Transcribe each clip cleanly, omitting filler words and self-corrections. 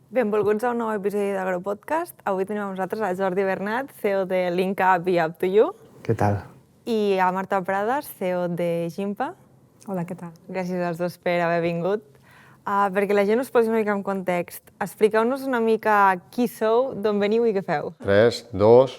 Benvolguts a un nou episodi d'AgroPodcast. Avui tenim amb nosaltres a Jordi Bernat, CEO de LinkUp i Up2You. Què tal? I a Marta Prades, CEO de Gimpa. Hola, què tal? Gràcies als dos per haver vingut. Perquè la gent us posi una mica en context, expliqueu-nos una mica qui sou, d'on veniu i què feu. 3, 2...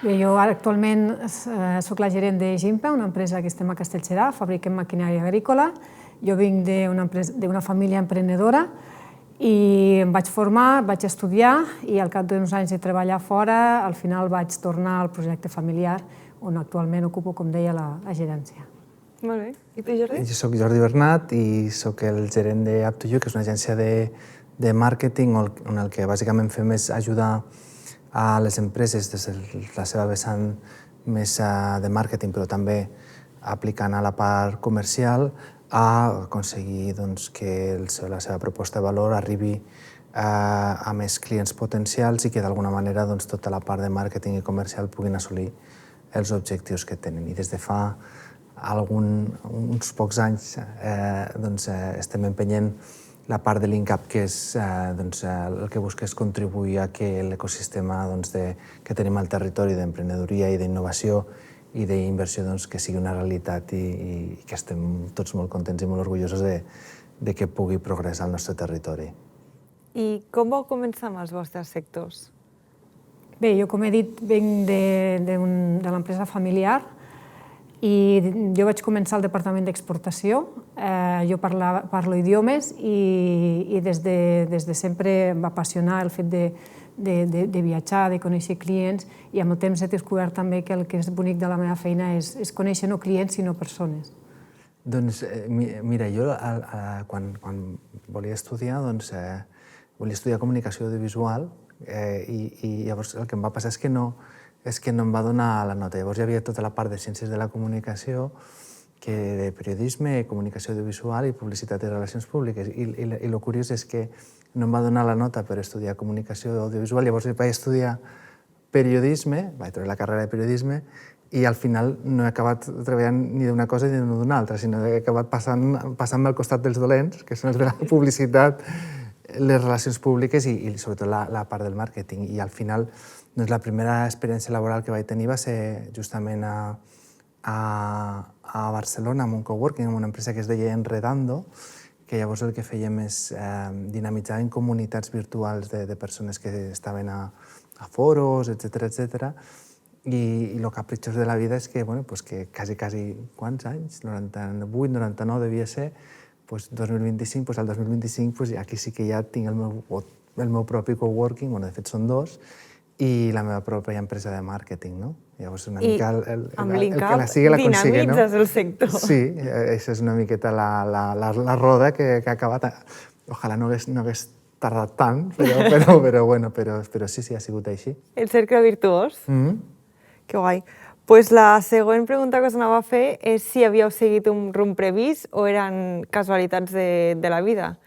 Bé, jo actualment sóc la gerent de Gimpa, una empresa que estem a Castellserà, fabriquem maquinària agrícola. Jo vinc d'una família emprenedora i em vaig formar, vaig estudiar i al cap d'uns anys de treballar fora, al final vaig tornar al projecte familiar, on actualment ocupo, com deia, la gerència. Molt bé. I tu, Jordi? Jo soc Jordi Bernat i soc el gerent de Up2You, que és una agència de màrqueting on el que bàsicament fem és ajudar a les empreses des de la seva vessant més de màrqueting, però també aplicant a la part comercial, a aconseguir que la seva proposta de valor arribi a més clients potencials i que d'alguna manera tota la part de màrqueting i comercial puguin assolir els objectius que tenen. I des de fa uns pocs anys estem empenyent la part de LinkUp, que és el que busca és contribuir a que l'ecosistema que tenim al territori d'emprenedoria i d'innovació i d'inversió que sigui una realitat i que estem tots molt contents i molt orgullosos de que pugui progressar al nostre territori. I com vau començar amb els vostres sectors? Bé, jo, com he dit, venc de l'empresa familiar i jo vaig començar al departament d'exportació. Jo parlo idiomes i des de sempre em va apassionar el fet de viatjar, de conèixer clients, i amb el temps he descobert també que el que és bonic de la meva feina és conèixer no clients sinó persones. Doncs mira, jo quan volia estudiar, volia estudiar comunicació audiovisual i llavors el que em va passar és que no em va donar la nota. Llavors hi havia tota la part de ciències de la comunicació, de periodisme, comunicació audiovisual i publicitat i relacions públiques. I el curiós és que no em va donar la nota per estudiar comunicació audiovisual, llavors vaig estudiar periodisme, vaig treure la carrera de periodisme, i al final no he acabat treballant ni d'una cosa ni d'una altra, sinó que he acabat passant-me al costat dels dolents, que són els de la publicitat, les relacions públiques i sobretot la part del màrqueting. I al final la primera experiència laboral que vaig tenir va ser justament a Barcelona, amb un coworking, amb una empresa que es deia Enredando, que llavors el que fèiem és dinamitzar en comunitats virtuals de persones que estaven a foros, etc. I el capritxós de la vida és que quasi, quants anys? 98, 99 devia ser, 2025, al 2025 aquí sí que ja tinc el meu propi coworking, de fet són dos, i la meva pròpia empresa de màrqueting, no? Llavors una mica el que la sigui la consigue, no? Dinamitzes el sector. Sí, això és una miqueta la roda que ha acabat. Ojalà no hagués tardat tant, però sí, ha sigut així. El cercle virtuós. Que guai. Pues la següent pregunta que us anava a fer és si havíeu seguit un rumb previst o eren casualitats de la vida.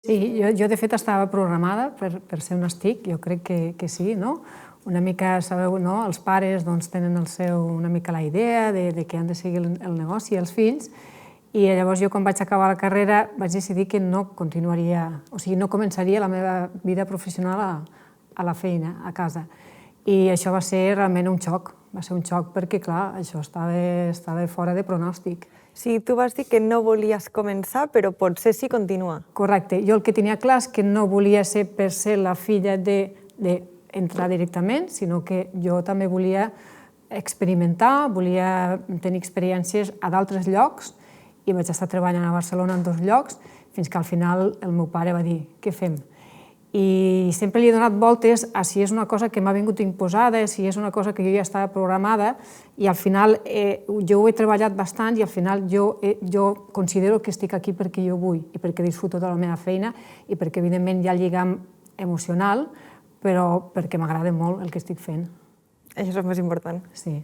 Sí, jo de fet estava programada per ser un STIC, jo crec que sí, no? Una mica, sabeu, no? Els pares tenen una mica la idea de que han de seguir el negoci, els fills, i llavors jo quan vaig acabar la carrera vaig decidir que no continuaria, o sigui, no començaria la meva vida professional a la feina, a casa. I això va ser realment un xoc perquè, clar, això estava fora de pronòstic. Sí, tu vas dir que no volies començar, però potser sí continua. Correcte. Jo el que tenia clar és que no volia ser per ser la filla d'entrar directament, sinó que jo també volia experimentar, volia tenir experiències a d'altres llocs, i vaig estar treballant a Barcelona en 2 llocs, fins que al final el meu pare va dir, què fem? I sempre li he donat voltes a si és una cosa que m'ha vingut imposada, si és una cosa que jo ja estava programada, i al final jo ho he treballat bastant i al final jo considero que estic aquí perquè jo vull i perquè disfruto de la meva feina i perquè evidentment hi ha el lligam emocional, però perquè m'agrada molt el que estic fent. Això és el més important. Sí.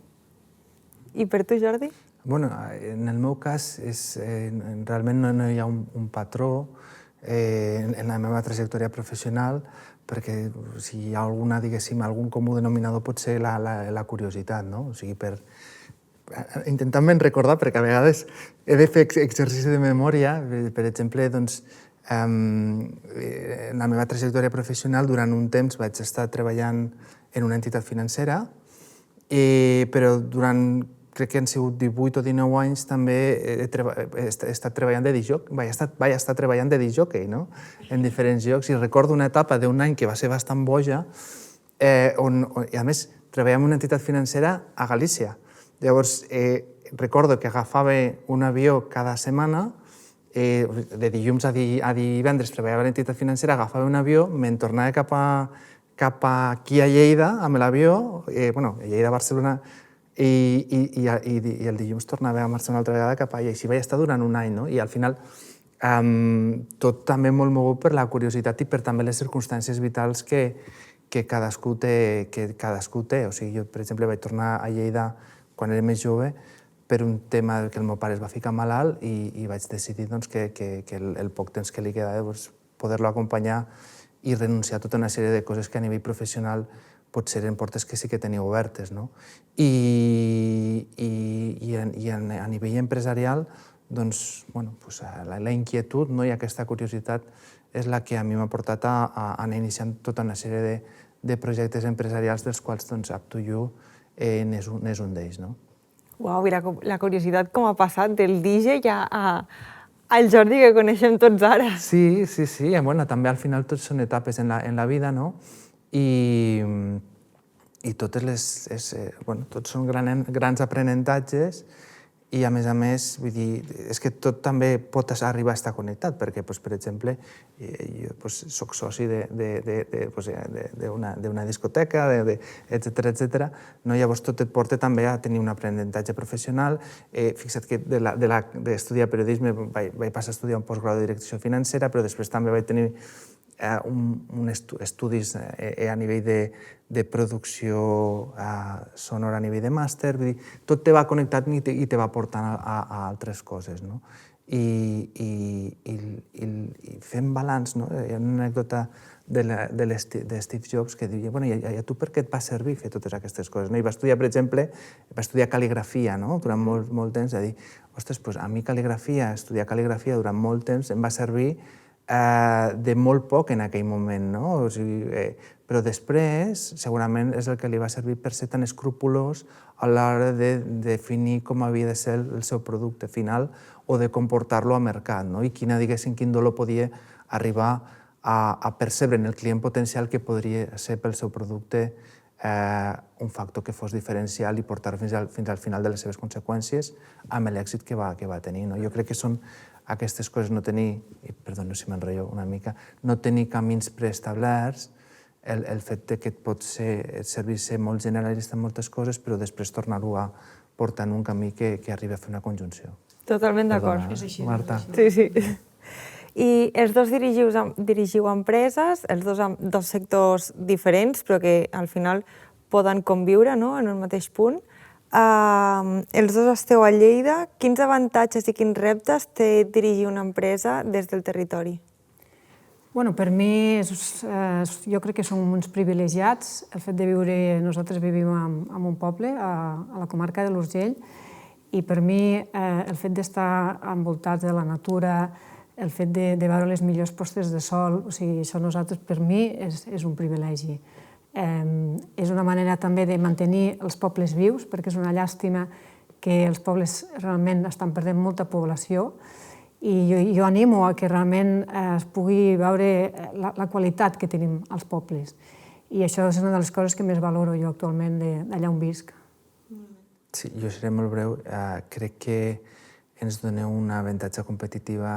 I per tu, Jordi? En el meu cas realment no hi ha un patró. en la meva trajectòria professional, perquè si hi ha alguna, diguéssim, algun comú denominador pot ser la curiositat, no? O sigui, intentant-me'n recordar, perquè a vegades he de fer exercici de memòria. Per exemple, doncs, en la meva trajectòria professional, durant un temps vaig estar treballant en una entitat financera, però durant, crec que han sigut 18 o 19 anys, també he estat treballant de discjòquei, vaig estar treballant de discjòquei, no? En diferents llocs, i recordo una etapa d'un any que va ser bastant boja, i a més treballava en una entitat financera a Galícia. Llavors, recordo que agafava un avió cada setmana, de dilluns a divendres treballava a l'entitat financera, agafava un avió, me'n tornava cap aquí a Lleida amb l'avió, a Lleida-Barcelona, i el dilluns tornava a marxar una altra vegada cap allà. I així vaig estar durant un any, no? I al final tot també molt mogut per la curiositat i per també les circumstàncies vitals que cadascú té. O sigui, jo, per exemple, vaig tornar a Lleida quan era més jove per un tema que el meu pare es va ficar malalt i vaig decidir que el poc temps que li quedava poder-lo acompanyar i renunciar a tota una sèrie de coses que a nivell professional potser eren portes que sí que tenia obertes, no? I a nivell empresarial, doncs, la inquietud i aquesta curiositat és la que a mi m'ha portat a anar iniciant tota una sèrie de projectes empresarials dels quals Up2You n'és un d'ells, no? Uau, i la curiositat com ha passat del DJ ja al Jordi que coneixem tots ara. Sí. També al final tots són etapes en la vida, no? I tots són grans aprenentatges i, a més, vull dir, és que tot també pot arribar a estar connectat, perquè, per exemple, jo soc soci d'una discoteca, etcètera. Llavors tot et porta també a tenir un aprenentatge professional. Fixa't que d'estudiar periodisme vaig passar a estudiar un postgrau de direcció financera, però després també vaig tenir estudis a nivell de producció sonora, a nivell de màster. Tot te va connectat i te va portant a altres coses, no? I fent balanç, no? Hi ha una anècdota de Steve Jobs que diu, i a tu per què et va servir fer totes aquestes coses? I va estudiar, per exemple, cal·ligrafia durant molt temps, a dir, ostres, a mi estudiar cal·ligrafia durant molt temps em va servir de molt poc en aquell moment, no? Però després segurament és el que li va servir per ser tan escrupolós a l'hora de definir com havia de ser el seu producte final o de comportar-lo al mercat, no? I quin dolor podia arribar a percebre en el client potencial que podria ser pel seu producte un factor que fos diferencial i portar fins al final de les seves conseqüències amb l'èxit que va tenir, no? Jo crec que són aquestes coses, perdona si m'enrotllo una mica, no tenir camins preestablerts, el fet que et pot servir ser molt generalista en moltes coses, però després tornar-ho a portar en un camí que arribi a fer una conjunció. Totalment d'acord. És així, Marta. Sí. I els dos dirigiu empreses, els dos amb dos sectors diferents, però que al final poden conviure en el mateix punt. Els dos esteu a Lleida. Quins avantatges i quins reptes té dirigir una empresa des del territori? Per mi, jo crec que som uns privilegiats. El fet de viure, nosaltres vivim en un poble, a la comarca de l'Urgell, i per mi el fet d'estar envoltats de la natura, el fet de veure les millors postes de sol, o sigui, això nosaltres, per mi, és un privilegi. És una manera també de mantenir els pobles vius, perquè és una llàstima que els pobles realment estan perdent molta població, i jo animo a que realment es pugui veure la qualitat que tenim als pobles. I això és una de les coses que més valoro jo actualment d'allà on visc. Sí, jo seré molt breu. Crec que ens doneu una avantatge competitiva,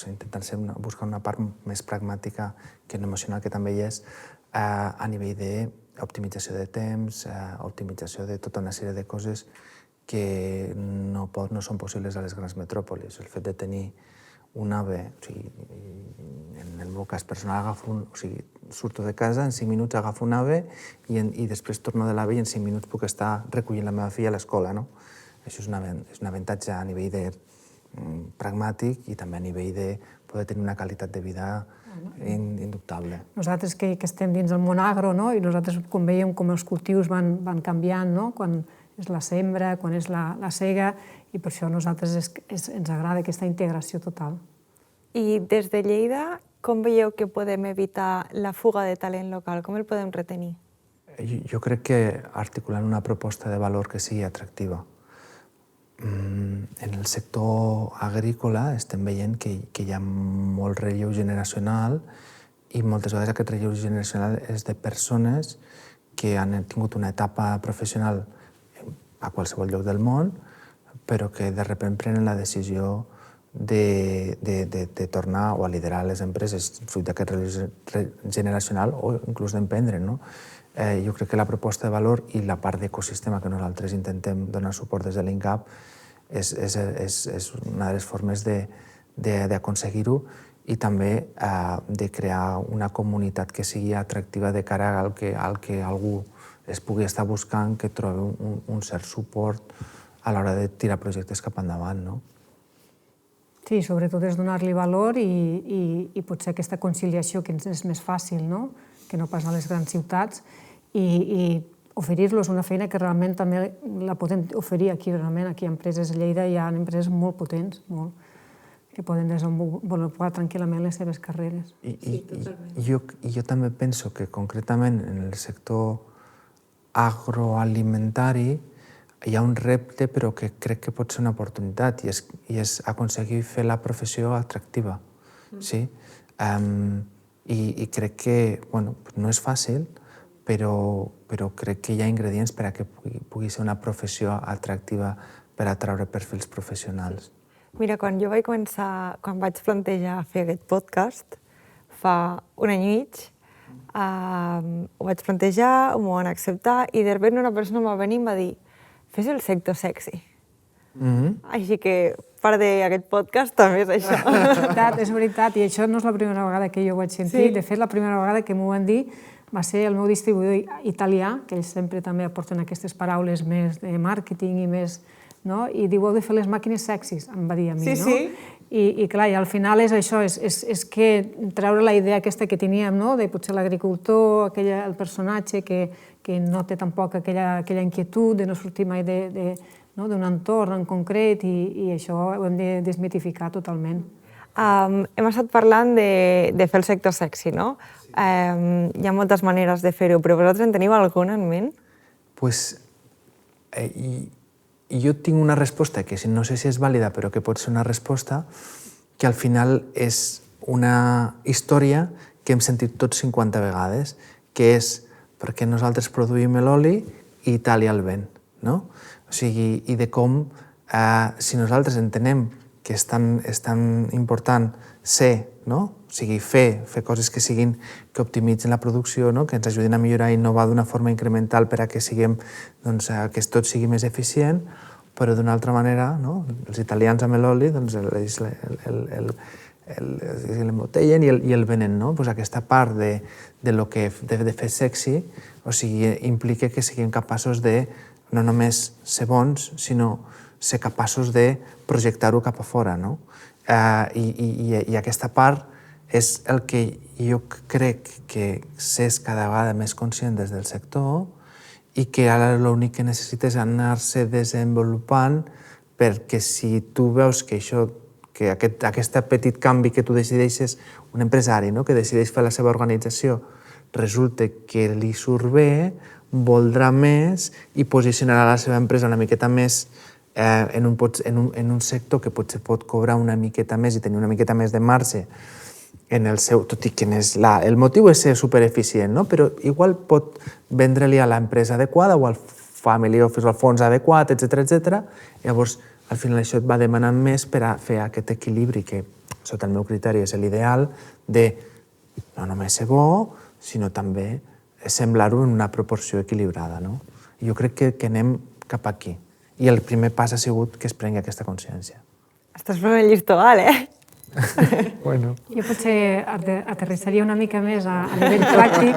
intentant buscar una part més pragmàtica que no emocional, que també hi és, a nivell d'optimització de temps, optimització de tota una sèrie de coses que no són possibles a les grans metròpolis. El fet de tenir un AVE, en el meu cas personal, surto de casa, en 5 minuts agafo un AVE i després torno de l'AVE i en 5 minuts puc estar recollint la meva filla a l'escola, no? Això és un avantatge a nivell pragmàtic i també a nivell de poder tenir una qualitat de vida indubtable. Nosaltres que estem dins del món agro, no? I nosaltres quan veiem com els cultius van canviant, no? Quan és la sembra, quan és la sega, i per això a nosaltres ens agrada aquesta integració total. I des de Lleida, com veieu que podem evitar la fuga de talent local? Com el podem retenir? Jo crec que articulant una proposta de valor que sigui atractiva. En el sector agrícola estem veient que hi ha molt relleu generacional i moltes vegades aquest relleu generacional és de persones que han tingut una etapa professional a qualsevol lloc del món, però que de sobte prenen la decisió de tornar o a liderar les empreses fruit d'aquest relleu generacional o inclús d'emprendre, no? Jo crec que la proposta de valor i la part d'ecosistema que nosaltres intentem donar suport des de l'INCAP és una de les formes d'aconseguir-ho i també de crear una comunitat que sigui atractiva de cara al que algú es pugui estar buscant, que trobi un cert suport a l'hora de tirar projectes cap endavant, no? Sí, sobretot és donar-li valor i potser aquesta conciliació que ens és més fàcil, no? Que no pas a les grans ciutats, i oferir-los una feina que realment també la podem oferir aquí, realment. Aquí a Empreses de Lleida hi ha empreses molt potents, que poden desenvolupar tranquil·lament les seves carreres. Sí, totalment. Jo també penso que concretament en el sector agroalimentari hi ha un repte, però que crec que pot ser una oportunitat, i és aconseguir fer la professió atractiva. Sí? I crec que no és fàcil, però crec que hi ha ingredients per a que pugui ser una professió atractiva per atraure perfils professionals. Mira, quan vaig plantejar fer aquest podcast, fa un any i mig, ho vaig plantejar, m'ho van acceptar, i de sobte una persona em va venir i em va dir: fes el sector sexy. Així que part d'aquest podcast també és això. És veritat, i això no és la primera vegada que jo ho vaig sentir. De fet, la primera vegada que m'ho van dir va ser el meu distribuïdor italià, que ells sempre també aporten aquestes paraules més de màrqueting i més... I diu, heu de fer les màquines sexis, em va dir a mi, no? Sí. I clar, al final és això, és que treure la idea aquesta que teníem, de potser l'agricultor, el personatge que no té tampoc aquella inquietud de no sortir mai d'un entorn en concret, i això ho hem de desmitificar totalment. Hem estat parlant de fer el sector sexy, no? Hi ha moltes maneres de fer-ho, però vosaltres en teniu alguna en ment? Jo tinc una resposta que no sé si és vàlida, però que pot ser una resposta que al final és una història que hem sentit tots 50 vegades, que és perquè nosaltres produïm l'oli i Itàlia el ven, no? O sigui, i de com, si nosaltres entenem que és tan important ser, no? O sigui, fer coses que optimitzen la producció, que ens ajudin a millorar i innovar d'una forma incremental per a que tot sigui més eficient, però d'una altra manera, els italians amb l'oli l'embotellen i el venen. Aquesta part de fer sexy implica que siguem capaços de no només ser bons, sinó ser capaços de projectar-ho cap a fora. I aquesta part és el que jo crec que s'és cada vegada més conscient des del sector i que ara l'únic que necessita és anar-se desenvolupant, perquè si tu veus que aquest petit canvi que tu decideixes, un empresari que decideix fer la seva organització, resulta que li surt bé, voldrà més i posicionarà la seva empresa una miqueta més en un sector que potser pot cobrar una miqueta més i tenir una miqueta més de marge en el seu, tot i que el motiu és ser supereficient, però igual pot vendre-li a l'empresa adequada o al family office o al fons adequat, etc. Llavors, al final això et va demanant més per a fer aquest equilibri que, sota el meu criteri, és l'ideal de no només ser bo, sinó també semblar-ho en una proporció equilibrada. Jo crec que anem cap aquí. I el primer pas ha sigut que es prengui aquesta consciència. Estàs posant el llistó alt, Bueno. Jo potser aterrissaria una mica més a nivell pràctic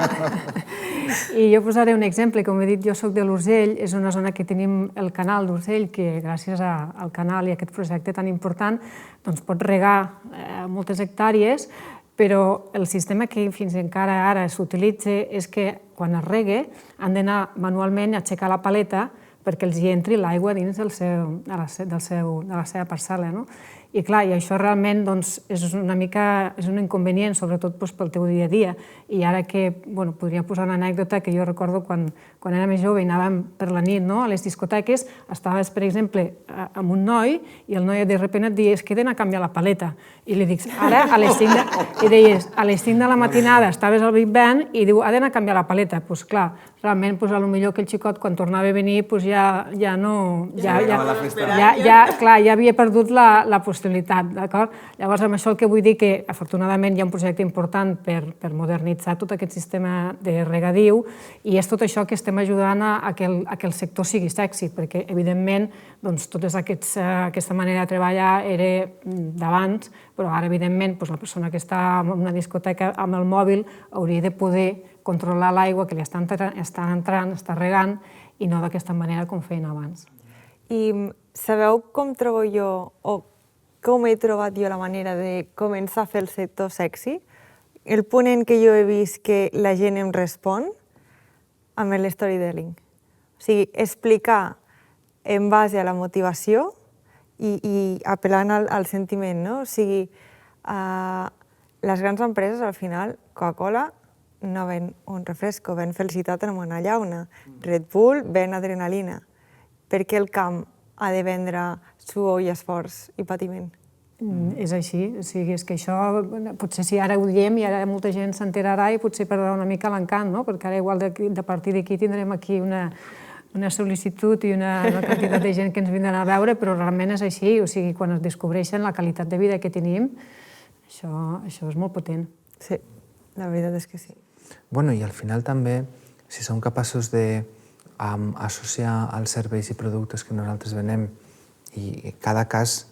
I jo posaré un exemple. Com he dit, jo soc de l'Urgell, és una zona que tenim el canal d'Urgell, que gràcies al canal i a aquest projecte tan important doncs pot regar moltes hectàrees, però el sistema que fins encara ara s'utilitza és que quan es regue han d'anar manualment a aixecar la paleta perquè els hi entri l'aigua dins de la seva parcel·la. I clar, i això realment és un inconvenient, sobretot pel teu dia a dia. I ara que podria posar una anècdota que jo recordo quan era més jove i anàvem per la nit a les discoteques, estaves, per exemple, amb un noi i el noi de sobte et dies que he d'anar a canviar la paleta. I li dic, ara a les 5 de la matinada estaves al Big Ben i diu, ha d'anar a canviar la paleta. Doncs clar, realment potser aquell xicot quan tornava a venir ja havia perdut la possibilitat. Llavors, amb això el que vull dir que afortunadament hi ha un projecte important per modernitzar tot aquest sistema de regadiu i és tot això que estem ajudant a que el sector sigui sexy, perquè evidentment tota aquesta manera de treballar era d'abans, però ara evidentment la persona que està en una discoteca amb el mòbil hauria de poder controlar l'aigua que li està entrant, està regant, i no d'aquesta manera com feien abans. I sabeu com trobo jo, o com he trobat jo la manera de començar a fer el sector sexy? El punt en què jo he vist que la gent em respon amb l'storytelling. O sigui, explicar en base a la motivació i apel·lant al sentiment, no? O sigui, les grans empreses, al final, Coca-Cola no ven un refresco, ven felicitat en una llauna. Red Bull ven adrenalina. Per què el camp ha de vendre suor i esforç i patiment? És així, o sigui, és que això, potser si ara ho diem i ara molta gent s'enterarà i potser perdrà una mica l'encant, no? Perquè ara igual de partir d'aquí tindrem aquí una sol·licitud i una quantitat de gent que ens vindran a veure, però realment és així, o sigui, quan es descobreixen la qualitat de vida que tenim, això és molt potent. Sí, la veritat és que sí. Bueno, i al final també, si som capaços d'associar els serveis i productes que nosaltres venem, i cada cas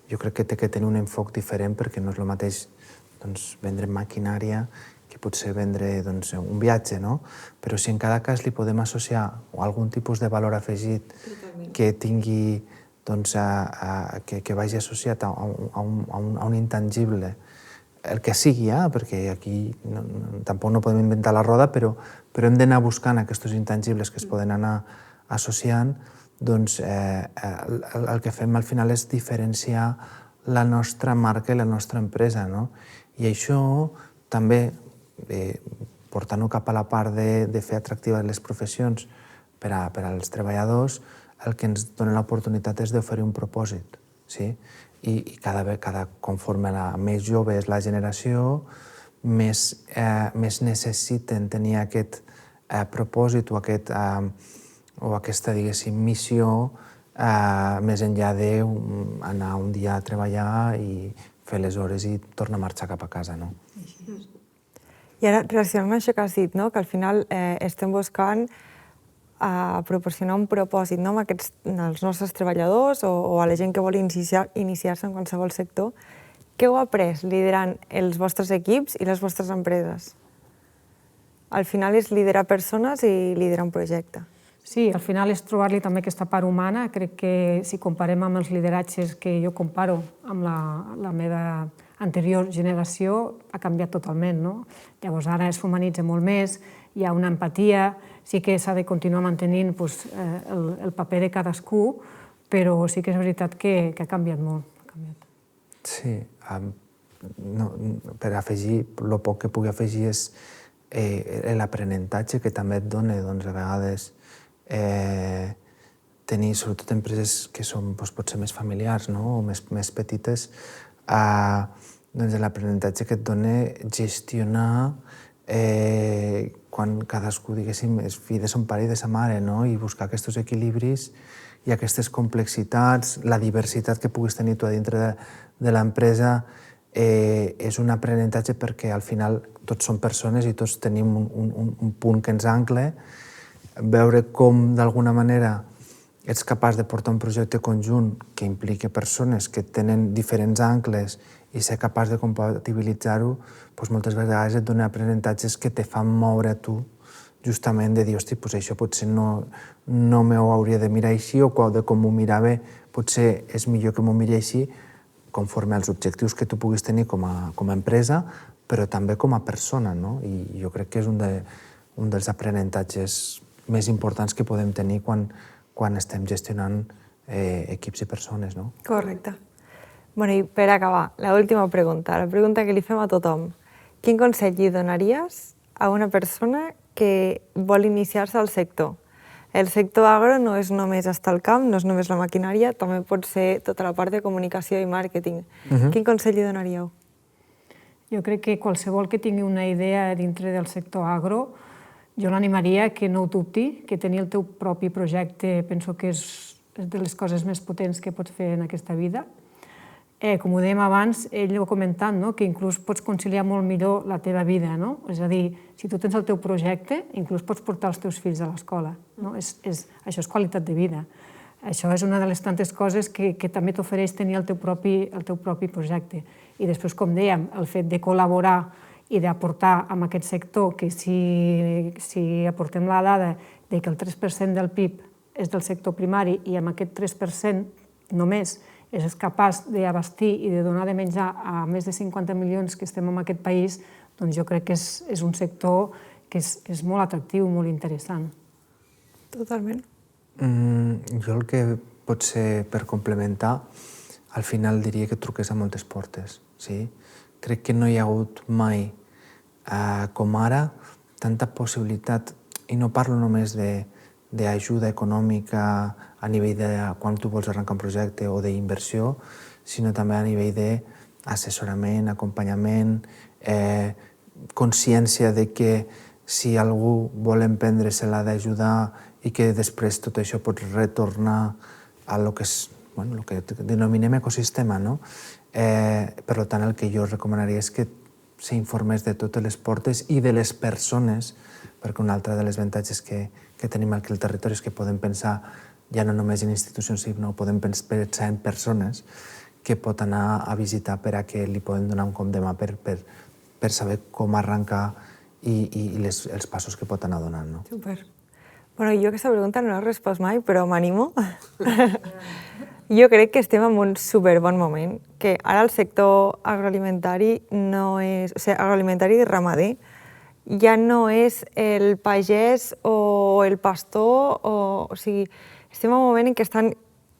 jo crec que té que tenir un enfoc diferent perquè no és el mateix vendre maquinària que potser vendre un viatge, no? Però si en cada cas li podem associar algun tipus de valor afegit que tingui, que vagi associat a un intangible, el que sigui, perquè aquí tampoc no podem inventar la roda, però hem d'anar buscant aquests intangibles que es poden anar associant, doncs el que fem al final és diferenciar la nostra marca i la nostra empresa, no? I això també, portant-ho cap a la part de fer atractives les professions per als treballadors, el que ens dona l'oportunitat és d'oferir un propòsit, sí? I conforme més jove és la generació, més necessiten tenir aquest propòsit o aquesta, diguéssim, missió més enllà d'anar un dia a treballar i fer les hores i tornar a marxar cap a casa, no? I ara, relacionant amb això que has dit, que al final estem buscant proporcionar un propòsit als nostres treballadors o a la gent que vol iniciar-se en qualsevol sector, què heu après liderant els vostres equips i les vostres empreses? Al final és liderar persones i liderar un projecte. Sí, al final és trobar-li també aquesta part humana. Crec que si comparem amb els lideratges que jo comparo amb la meva anterior generació, ha canviat totalment, no? Llavors ara es humanitza molt més, hi ha una empatia, sí que s'ha de continuar mantenint el paper de cadascú, però sí que és veritat que ha canviat molt. Sí, per afegir, el poc que pugui afegir és l'aprenentatge que també et dona, a vegades, tenir, sobretot empreses que són potser més familiars o més petites, l'aprenentatge que et dona gestionar quan cadascú, diguéssim, és fill de son pare i de sa mare, i buscar aquests equilibris i aquestes complexitats, la diversitat que puguis tenir tu a dintre de l'empresa, és un aprenentatge perquè al final tots som persones i tots tenim un punt que ens ancle. Veure com d'alguna manera ets capaç de portar un projecte conjunt que implica persones que tenen diferents ancles i ser capaç de compatibilitzar-ho, moltes vegades et dona aprenentatges que te fan moure a tu justament de dir, hosti, doncs això potser no m'ho hauria de mirar així, o de com m'ho mirava potser és millor que m'ho miri així, conforme als objectius que tu puguis tenir com a empresa, però també com a persona, no? I jo crec que és un dels aprenentatges més importants que podem tenir quan estem gestionant equips i persones, no? Correcte. Bueno, i per acabar, l'última pregunta, la pregunta que li fem a tothom. Quin consell li donaries a una persona que vol iniciar-se al sector? El sector agro no és només estar al camp, no és només la maquinària, també pot ser tota la part de comunicació i màrqueting. Quin consell li donaríeu? Jo crec que qualsevol que tingui una idea dintre del sector agro, jo l'animaria que no ho dubti, que tenir el teu propi projecte penso que és de les coses més potents que pots fer en aquesta vida. Com ho dèiem abans, ell ho ha comentat, que inclús pots conciliar molt millor la teva vida. És a dir, si tu tens el teu projecte, inclús pots portar els teus fills a l'escola. Això és qualitat de vida. Això és una de les tantes coses que també t'ofereix tenir el teu propi projecte. I després, com dèiem, el fet de col·laborar i d'aportar en aquest sector, que si aportem la dada que el 3% del PIB és del sector primari i amb aquest 3% només és capaç d'abastir i de donar de menjar a més de 50 milions que estem en aquest país, doncs jo crec que és un sector que és molt atractiu, molt interessant. Totalment. Jo el que potser per complementar, al final diria que truqués a moltes portes. Crec que no hi ha hagut mai, com ara, tanta possibilitat, i no parlo només d'ajuda econòmica a nivell de quan tu vols arrencar un projecte o d'inversió, sinó també a nivell d'assessorament, acompanyament, consciència de que si algú vol emprendre se l'ha d'ajudar i que després tot això pot retornar a el que denominem ecosistema. Per tant, el que jo recomanaria és que s'informés de totes les portes i de les persones, perquè un altre dels avantatges que tenim aquí al territori és que podem pensar ja no només en institucions, sinó podem pensar en persones que pot anar a visitar per a que li poden donar un cop de mà per saber com arrencar i els passos que pot anar donant. Super. Bueno, jo aquesta pregunta no l'he respost mai, però m'animo. Jo crec que estem en un superbon moment, que ara el sector agroalimentari agroalimentari i ramader ja no és el pagès o el pastor, o sigui, estem en un moment en què estan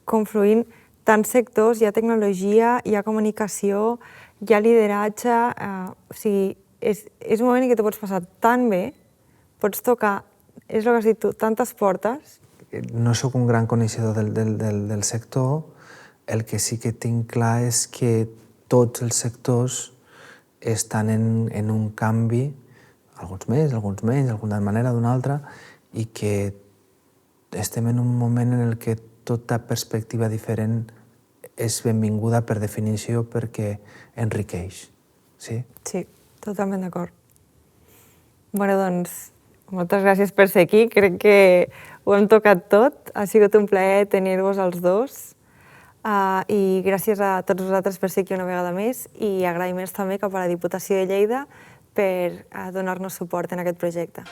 confluint tants sectors, hi ha tecnologia, hi ha comunicació, hi ha lideratge, o sigui, és un moment en què t'ho pots passar tan bé, pots tocar, és el que has dit tu, tantes portes. No sóc un gran coneixedor del sector, el que sí que tinc clar és que tots els sectors estan en un canvi, alguns més, alguns menys, d'alguna manera o d'una altra, i que estem en un moment en el que tota perspectiva diferent és benvinguda per definició perquè enriqueix. Sí, totalment d'acord. Bé, doncs, moltes gràcies per ser aquí. Crec que ho hem tocat tot. Ha sigut un plaer tenir-vos els dos. I gràcies a tots vosaltres per ser aquí una vegada més i agraïments també cap a la Diputació de Lleida per donar-nos suport en aquest projecte.